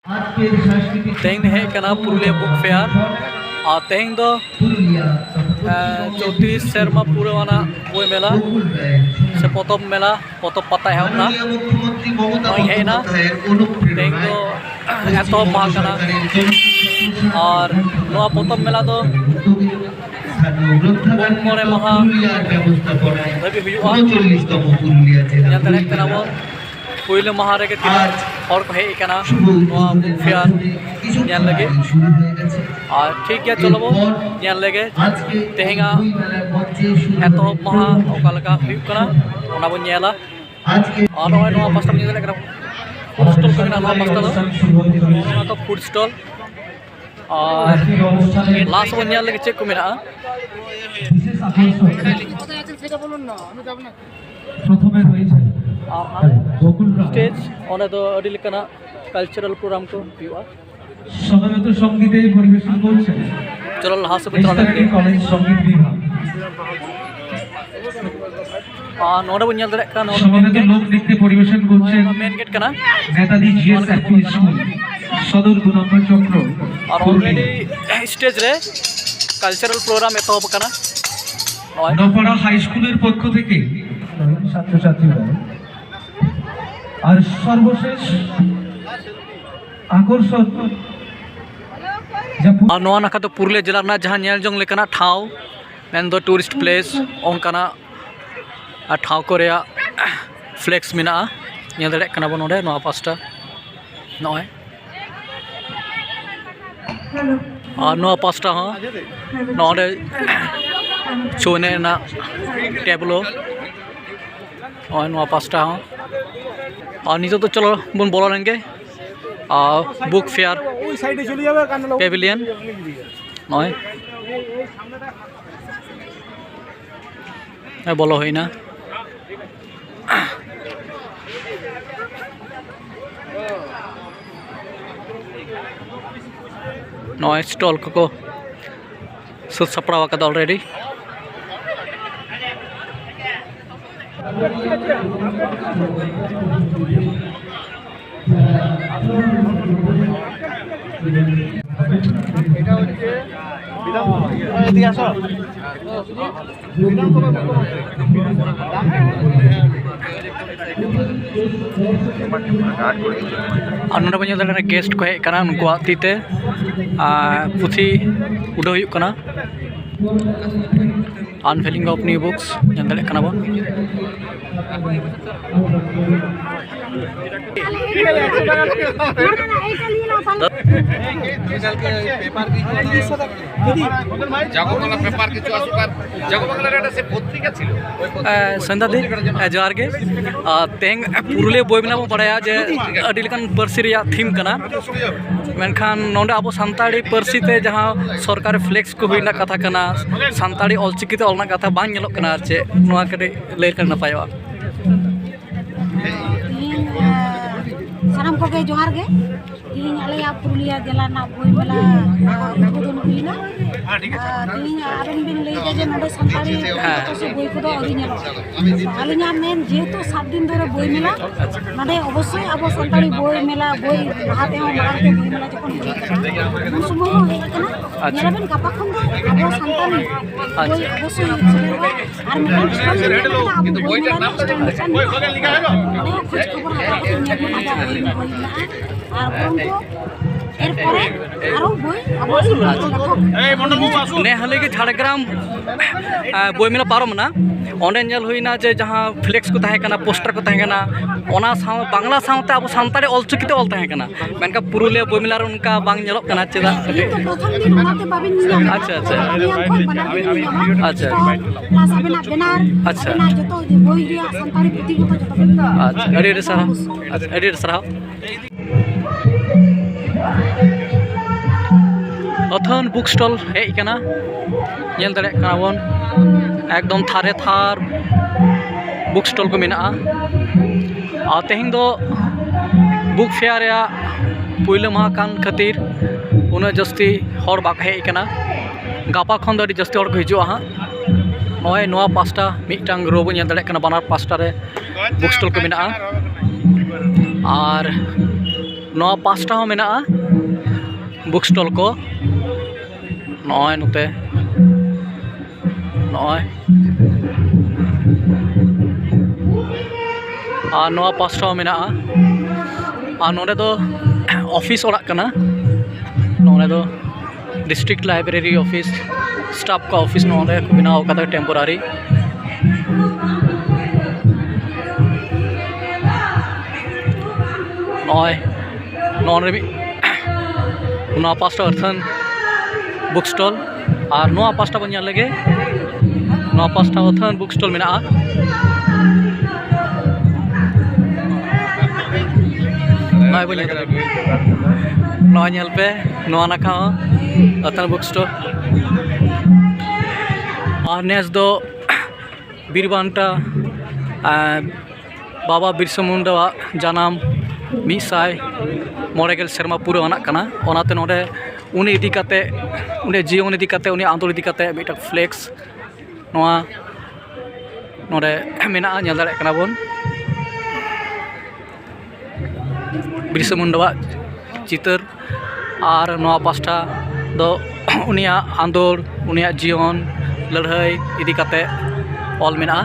तेहन हेज कना Purulia book fair और तेहन दो 34 सेरमा पुराना बोई मेला से पतब मेला पतब पता एहबना हेना तेहन दो एतहब माह कना और नवा पतब मेला दो मोरे माहा धाबी हुआ ñel dare kana bon पहले माह रे और को हेज कना बुक फेयर ñel लगे और ठीक है चलो बो ñel लगे तेहेंगा एतहब माहा ओकालका हुई कना ओना बो ñela और नवा पास्ता ñel दरे कना फूड स्टॉल को नवा पास्ता दो ओना तो फूड स्टॉल और लास्ट बो ñel लगे चेक को मेना প্রথমে রয়েছে स्टेज ओने तो अडी लेकाना कल्चरल प्रोग्राम को हुआ সমবেত সঙ্গীতে পরিবেশন করছেন चलो लाहा से चला কলেজ সঙ্গীত বিভাগ नोडे बो ñel दरे कना সমবেত লোক নৃত্য পরিবেশন করছেন मेन गेट कना নেতাজি জিএস এলপি স্কুল সদর 2 নম্বর চক্র और ऑलरेडी स्टेज रे कल्चरल प्रोग्राम एतहब कना নপাড়া হাই স্কুলের পক্ষ থেকে ছাত্রছাত্রীরা আর সর্বশেষ আকর্ষণ और नवा नाखा तो पुरुलिया जिला ना जहाँ ñel jong लेकाना ठाव मेन दो टूरिस्ट प्लेस ओनकाना ठाव को रेया फ्लेक्स मेना ñel दरे कना बो नोडे नवा पास्टा नॉय और नवा पास्टा हां नोडे चोने ना टेबलो और नवा पास्टा हां और नीचे तो चलो बन बोलो लेंगे बुक फेयर पेविलियन नॉय बोलो है ना नॉय स्टॉल को सुध सपड़ा का ऑलरेडी और नोडे बन दरे गेस्ट को हेज कना उनको तीते पुथी उड़ो हुई कना unveiling of new books ñel dare कना बन संदा दी जोहार गे तेहन पुरुलिया बोई मेला बो बड़ाया जे अडी लेकान पार्सी रेया थीम कना मेनखान नोंडे आबो सानताड़ी पार्सी ते जहां सरकारी फ्लेक्स को हुईना कथा कना सानताड़ी ऑलचिकी ते ऑलना कथा बांग ñelok कना चे नोआ कटे लay कर नपायवा साराम को जोहार गे तीन आले पुरुलिया जिला ना बोई मेला उद्बोधन हुईना तीन आबेन बिन लई जे नोडे संताड़ी से बोई को अरी ñelok आलिना मेन जेहेतु 7 दिन धरे बोई मेला नोडे अवश्य अब संताड़ी बोई मेला बोई हाते हो मारते बोई मेला जखन उन समय हो हे कना ñelaben गापा खन दो अब संताड़ी बोई अवश्य और मेन কিন্তু বইটার নাম বই খোলে লিখা হলো খোঁজ খবর ने हाले के झाड़ग्राम बोई मेला पारमना ओंडे ñel हुईना जे जहां फ्लेक्स को तहे कना पोस्टर को तहे कना ओना साव बांग्ला सावते अब सानताड़ी ऑलचिकी ते ऑल तहे कना मेनका पुरुलिया बोई मेला उनका बांग ñelok कना चेदा अच्छा अच्छा अच्छा अच्छा अच्छा अड़ी सारा अच्छा अड़ी सारा अथन बुक स्टॉल हेज कना ñel dare kana bon एकदम थारे थार बुक स्टॉल को मेना तेहन दो बुक फेयर या पहले माह कान खातिर उना जस्ती हर बाक हेज कना गापा खन दो जस्ती हर को हिजुआ हाँ नॉय नवा पास्टा मिटटांग रो बो ñel dare kana बानार पास्टा रे बुक स्टॉल को मेना और नवा पास्टा हो मेना बुक स्टॉल को नॉय नोते नॉय और नवा पास्टा हो मेना और नोडे दो ऑफिस ओड़ा कना नोडे दो डिस्ट्रिक्ट लाइब्रेरी ऑफिस स्टाफ का ऑफिस नोडे बनाव कदा टेम्पोरारी नॉय नॉन भी नवा पास्टा अर्थन बुक स्टॉल और नवा पास्टा बन लगे नवा पास्टा अर्थन बुक स्टॉल मेना नॉय बन नॉय नेल पे नवा नाखा अर्थन बुक स्टॉल और नेस दो बीरबांटा बाबा बिरसा मुंडा जानाम मिसाय मोड़ेगेल सेरमा पूरा आना कना ओनाते नोडे उनी इदी काते उनी जीवन इदी काते उनी आंदोलन इदी काते मिटा फ्लेक्स नोआ नोडे मेना नेल दाड़े कना बोन बिरसा मुंडा चितर और नोआ पास्टा दो उनिया आंदोलन उनिया जीवन लड़ाई इदी काते ऑल मेना